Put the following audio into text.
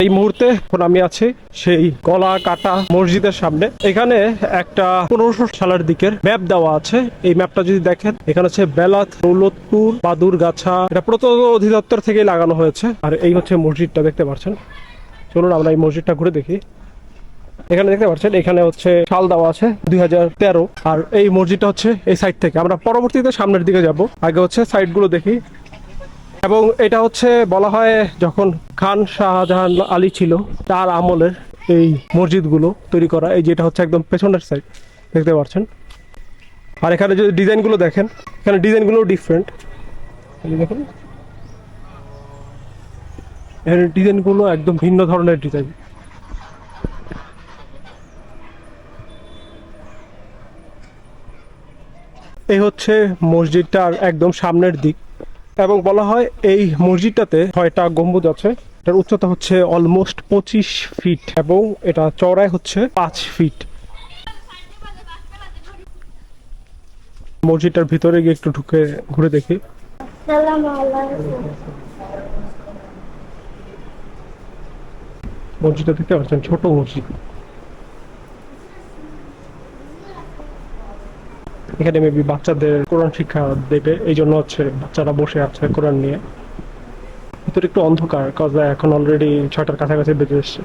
এই মুহূর্তে এখন আমি আছি সেই গলা কাটা মসজিদের সামনে। এখানে একটা 1500 সালের দিকের ম্যাপ দেওয়া আছে। এই ম্যাপটা যদি দেখেন, এখানে হচ্ছে বেলাত, দৌলতপুর, বাদুরগাছা, এটা প্রত্নতত্ত্ব অধিদপ্তর থেকে লাগানো হয়েছে। আর এই হচ্ছে মসজিদটা, দেখতে পাচ্ছেন। চলুন আমরা এই মসজিদটা ঘুরে দেখি। এখানে দেখতে পাচ্ছেন, এখানে হচ্ছে সাল দেওয়া আছে 2013। আর এই মসজিদটা হচ্ছে এই সাইড থেকে। আমরা পরবর্তীতে সামনের দিকে যাব, আগে হচ্ছে সাইডগুলো দেখি। এবং এটা হচ্ছে বলা হয় যখন খান শাহজাহান আলী ছিল তার আমলের এই মসজিদগুলো তৈরি করা। এই যেটা হচ্ছে একদম পেছনের সাইড, দেখতে পাচ্ছেন। আর এখানে যদি ডিজাইনগুলো দেখেন, এখানে ডিজাইনগুলো ডিফারেন্ট। দেখুন, এখানে ডিজাইনগুলো একদম ভিন্ন ধরনের ডিজাইন। এই হচ্ছে মসজিদটার একদম সামনের দিক। এবং বলা হয় এই মসজিদটাতে 6টা গম্বুজ আছে। এটার উচ্চতা হচ্ছে অলমোস্ট 25 ফিট এবং এটা চওড়ায় হচ্ছে 5 ফিট। মসজিদটার ভিতরে গিয়ে একটু ঢুকে ঘুরে দেখি। মসজিদটা দেখতে পাচ্ছেন, ছোট মসজিদ। এখানে মেবি বাচ্চাদের কোরআন শিক্ষা দেবে, এই জন্য হচ্ছে বাচ্চারা বসে আছে কোরআন নিয়ে। ভিতরে একটু অন্ধকার, কাজ এখন অলরেডি 6টার কাছাকাছি বেজে এসছে।